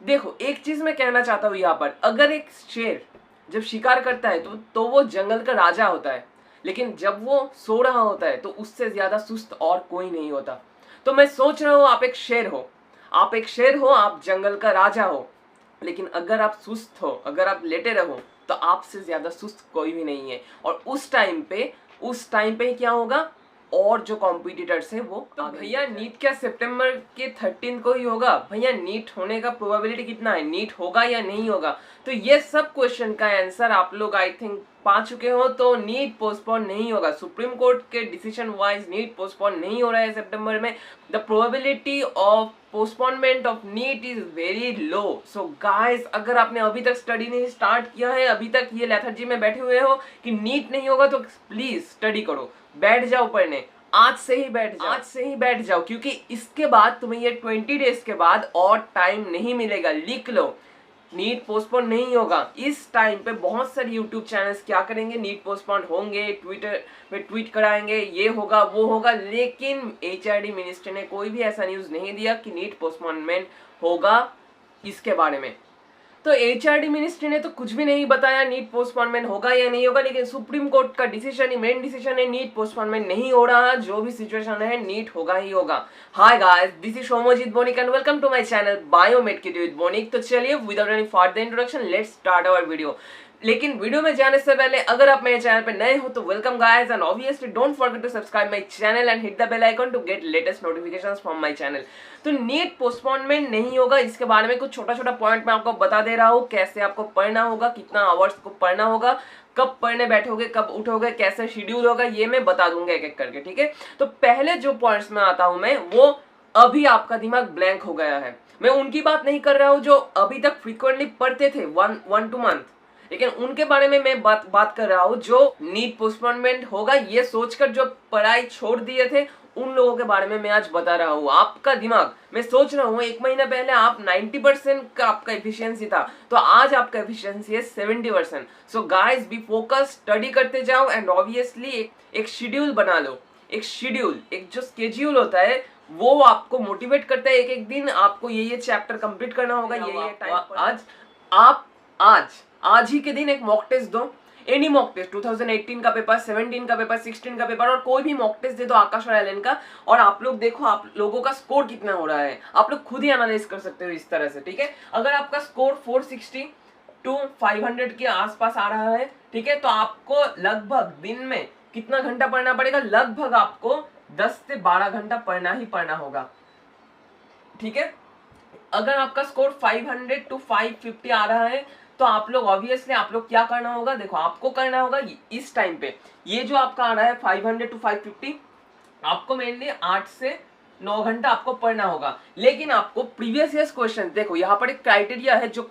देखो एक चीज मैं कहना चाहता हूँ यहाँ पर, अगर एक शेर जब शिकार करता है तो वो जंगल का राजा होता है, लेकिन जब वो सो रहा होता है तो उससे ज्यादा सुस्त और कोई नहीं होता। तो मैं सोच रहा हूँ आप एक शेर हो, आप एक शेर हो, आप जंगल का राजा हो, लेकिन अगर आप सुस्त हो, अगर आप लेटे रहो तो आपसे ज्यादा सुस्त कोई भी नहीं है। और उस टाइम पे क्या होगा, और जो कॉम्पिटिटर्स है वो तो भैया नीट क्या सितंबर के 13 को ही होगा? भैया नीट होने का प्रोबेबिलिटी कितना है, नीट होगा या नहीं होगा? तो ये सब क्वेश्चन का आंसर आप लोग आई थिंक पा चुके हो। तो नीट पोस्टपोन नहीं होगा, सुप्रीम कोर्ट के डिसीजन वाइज नीट पोस्टपोन नहीं हो रहा है सितंबर में। The probability of postponement of NEET is very low. So guys, अगर आपने अभी तक स्टडी नहीं स्टार्ट किया है, अभी तक ये लेथर्जी में बैठे हुए हो कि नीट नहीं होगा, तो प्लीज स्टडी करो, बैठ जाओ पढ़ने, आज से ही बैठ जाओ, आज से ही बैठ जाओ, क्योंकि इसके बाद तुम्हें ये 20 डेज के बाद और टाइम नहीं मिलेगा। लिख लो, नीट पोस्टपोन नहीं होगा। इस टाइम पे बहुत सारे यूट्यूब चैनल्स क्या करेंगे, नीट पोस्टपोन होंगे, ट्विटर पे ट्वीट कराएंगे, ये होगा वो होगा, लेकिन एचआरडी मिनिस्टर ने कोई भी ऐसा न्यूज नहीं दिया कि नीट पोस्टपोनमेंट होगा इसके बारे में। तो एचआरडी मिनिस्ट्री ने तो कुछ भी नहीं बताया नीट पोस्टपोनमेंट होगा या नहीं होगा, लेकिन सुप्रीम कोर्ट का डिसीजन ही मेन डिसीजन है, नीट पोस्टपोनमेंट नहीं हो रहा, जो भी सिचुएशन है नीट होगा ही होगा। Hi guys, this is Somojit Bonik and welcome to my channel biomed की विद बोनिक। तो चलिए without any further introduction let's start our video. लेकिन वीडियो में जाने से पहले अगर आप मेरे चैनल पे नए हो तो welcome guys, and obviously don't forget to subscribe my channel and hit the bell icon to get latest notifications from my channel. तो नीट पोस्टपोनमेंट नहीं होगा, इसके बारे में कुछ छोटा छोटा पॉइंट मैं आपको बता दे रहा हूँ, कैसे आपको पढ़ना होगा, कितना आवर्स को पढ़ना होगा, कब पढ़ने बैठोगे, कब उठोगे, कैसे शेड्यूल होगा, ये मैं बता दूंगा एक एक करके, ठीक है। तो पहले जो पॉइंट्स में आता हूं मैं, वो अभी आपका दिमाग ब्लैंक हो गया है, मैं उनकी बात नहीं कर रहा हूं जो अभी तक फ्रीक्वेंटली पढ़ते थे 1-2 मंथ, लेकिन उनके बारे में मैं बात कर रहा हूँ जो नीट पोस्टपोनमेंट होगा ये सोचकर जो पढ़ाई छोड़ दिए थे, उन लोगों के बारे में मैं आज बता रहा हूँ। आपका दिमाग, मैं सोच रहा हूँ 1 महीना पहले आप 90% का आपका एफिशिएंसी था, तो आज आपका एफिशिएंसी है 70%। So guys B focus, study करते जाओ, एंड ऑब्वियसली एक शेड्यूल बना लो। एक शेड्यूल, एक जो स्केड्यूल होता है वो आपको मोटिवेट करता है, एक एक दिन आपको ये चैप्टर कंप्लीट करना होगा, ये टाइम। आज ही के दिन एक मॉक टेस्ट दो, एनी मॉक टेस्ट, 2018 का पेपर, 17 का पेपर, 16 का पेपर, और कोई भी मॉक टेस्ट दे दो आकाश और एलन का, और आप लोग देखो आप लोगों का स्कोर कितना हो रहा है। आप लोग खुद ही एनालाइज कर सकते हो इस तरह से, ठीक है। अगर आपका स्कोर 460 to 500 के आसपास आ रहा है, ठीक है, तो आपको लगभग दिन में कितना घंटा पढ़ना पड़ेगा, लगभग आपको 10 से 12 घंटा पढ़ना ही पढ़ना होगा, ठीक है। अगर आपका स्कोर 500 to 550 आ रहा है, तो आप लोग ऑब्वियसली आप लोग क्या करना होगा, देखो आपको करना होगा इस टाइम पे, ये जो आपका आ रहा है 500 to 550, आपको मेनली 8 से 9 घंटा आपको पढ़ना होगा। लेकिन आपको प्रीवियस ईयर्स क्वेश्चन, देखो यहाँ पर एक क्राइटेरिया है जो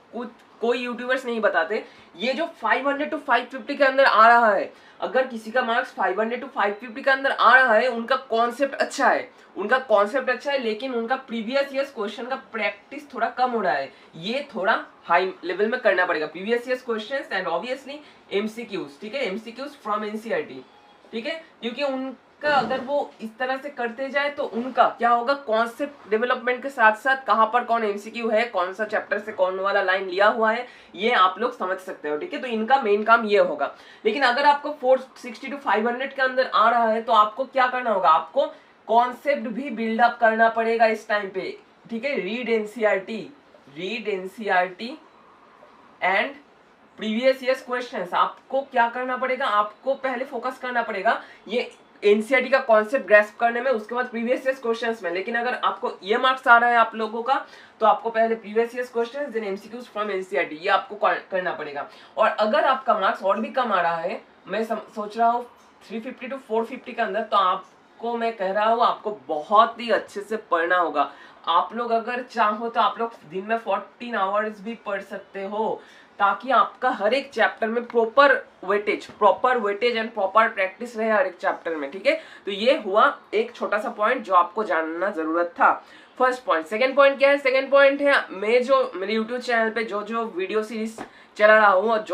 कोई यूट्यूबर्स नहीं बताते, ये जो 500 to 550 के अंदर आ रहा है, अगर किसी का मार्क्स 500 to 550 के अंदर आ रहा है, उनका कॉन्सेप्ट अच्छा है, उनका कॉन्सेप्ट अच्छा है, लेकिन उनका प्रीवियस ईयर्स क्वेश्चन का प्रैक्टिस थोड़ा कम हो रहा है, ये थोड़ा हाई लेवल में करना पड़ेगा, previous years questions and obviously MCQs, ठीक है, एमसीक्यूज फ्रॉम एनसीईआरटी, ठीक है, क्योंकि उनका अगर वो इस तरह से करते जाए तो उनका क्या होगा, कॉन्सेप्ट डेवलपमेंट के साथ साथ कहां पर कौन एमसीक्यू है, कौन सा चैप्टर से कौन वाला लाइन लिया हुआ है, ये आप लोग समझ सकते हो, ठीक है। तो इनका मेन काम ये होगा। लेकिन अगर आपको 460 to 500 के अंदर आ रहा है, तो आपको क्या करना होगा, आपको कॉन्सेप्ट भी बिल्डअप करना पड़ेगा इस टाइम पे, ठीक है। Read NCERT and previous years questions, आपको क्या करना पड़ेगा, आपको पहले फोकस करना पड़ेगा ये एनसीईआरटी का कॉन्सेप्ट ग्रैस्प करने में, उसके बाद प्रीवियस ईयर्स क्वेश्चंस में। लेकिन अगर आपको ये मार्क्स आ रहा है आप लोगों का, तो आपको पहले previous years questions then MCQs from NCERT, ये आपको करना पड़ेगा। और अगर आपका मार्क्स और भी कम आ रहा है, मैं सोच रहा हूँ 350 to 450 के अंदर, तो आपको मैं कह रहा हूँ आपको बहुत ही अच्छे से पढ़ना होगा। आप लोग अगर चाहो तो आप लोग दिन में 14 आवर्स भी पढ़ सकते हो, ताकि आपका हर एक चैप्टर में proper weightage and proper practice रहे हर एक चैप्टर में, ठीक है। तो ये हुआ एक छोटा सा पॉइंट जो आपको जानना जरूरत था, फर्स्ट पॉइंट। सेकंड पॉइंट क्या है, सेकंड पॉइंट है, मैं जो मेरे यूट्यूब चैनल पे जो वीडियो सीरीज चला रहा हूँ, और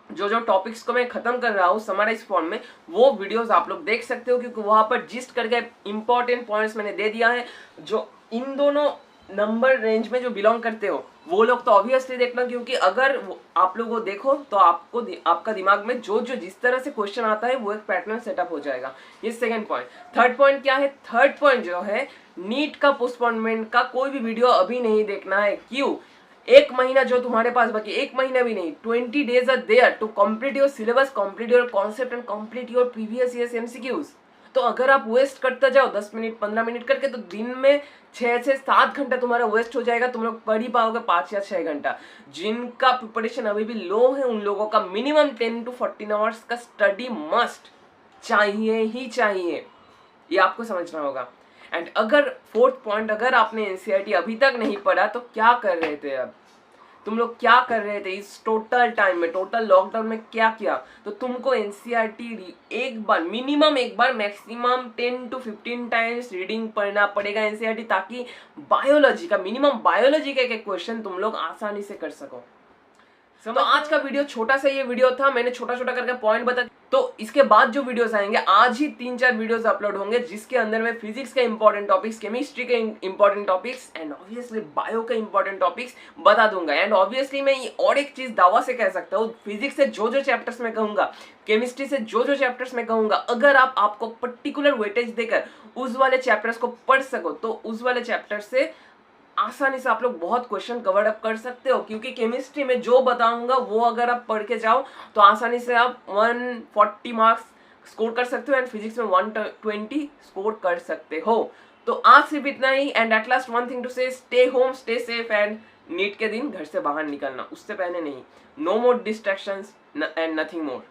जो टॉपिक्स को मैं खत्म कर रहा हूँ समराइज फॉर्म में, वो वीडियोस आप लोग देख सकते हो, क्योंकि वहां पर जिस्ट करके इंपॉर्टेंट पॉइंट्स मैंने दे दिया है, जो इन दोनों नंबर रेंज में जो बिलोंग करते हो वो लोग तो ऑब्वियसली देखना, क्योंकि अगर आप लोग वो देखो तो आपका दिमाग में जो जिस तरह से क्वेश्चन आता है वो एक पैटर्न सेटअप हो जाएगा। ये सेकंड पॉइंट। थर्ड पॉइंट क्या है? थर्ड पॉइंट जो है, नीट का पोस्टपोनमेंट का कोई भी वीडियो अभी नहीं देखना है। क्यों? एक महीना जो तुम्हारे पास बाकी, एक महीना भी नहीं, 20 days are there to complete your syllabus, complete your concept and complete your previous years MCQs. तो अगर आप वेस्ट करते जाओ 10 मिनट 15 मिनट करके, तो दिन में 6 से 7 घंटा तुम्हारा वेस्ट हो जाएगा। तुम लोग पढ़ ही पाओगे 5 या 6 घंटा। जिनका प्रिपरेशन अभी भी लो है उन लोगों का मिनिमम 10 to 14 आवर्स का स्टडी मस्ट चाहिए ही चाहिए। ये आपको समझना होगा। एंड अगर फोर्थ पॉइंट, अगर आपने एनसीईआरटी अभी तक नहीं पढ़ा तो क्या कर रहे थे? अब तुम लोग क्या कर रहे थे इस टोटल टाइम में, टोटल लॉकडाउन में क्या किया? तो तुमको एनसीईआरटी एक बार, मिनिमम एक बार, मैक्सिमम 10 to 15 टाइम्स रीडिंग पढ़ना पड़ेगा एनसीईआरटी, ताकि बायोलॉजी का, मिनिमम बायोलॉजी का एक क्वेश्चन तुम लोग आसानी से कर सको। तो आज का वीडियो छोटा सा ये वीडियो था, मैंने छोटा छोटा करके पॉइंट बता। तो इसके बाद जो वीडियोस आएंगे, आज ही 3-4 वीडियोस अपलोड होंगे जिसके अंदर मैं फिजिक्स के इंपॉर्टेंट टॉपिक्स, केमिस्ट्री के important topics and obviously bio के इंपॉर्टेंट टॉपिक्स बता दूंगा। एंड ऑब्वियसली मैं ये और एक चीज दावा से कह सकता हूँ, फिजिक्स से जो चैप्टर्स में कहूंगा, केमिस्ट्री से जो चैप्टर्स में कहूंगा, अगर आपको पर्टिकुलर वेटेज देकर उस वाले चैप्टर्स को पढ़ सको तो उस वाले चैप्टर से आसानी से आप लोग बहुत क्वेश्चन कवर अप कर सकते हो। क्योंकि केमिस्ट्री में जो बताऊंगा वो अगर आप पढ़ के जाओ तो आसानी से आप 140 मार्क्स स्कोर कर सकते हो एंड फिजिक्स में 120 स्कोर कर सकते हो। तो आज सिर्फ इतना ही। And at last one thing to say, stay home, stay safe and NEET के दिन घर से बाहर निकलना उससे पहले नहीं। No more distractions and nothing more.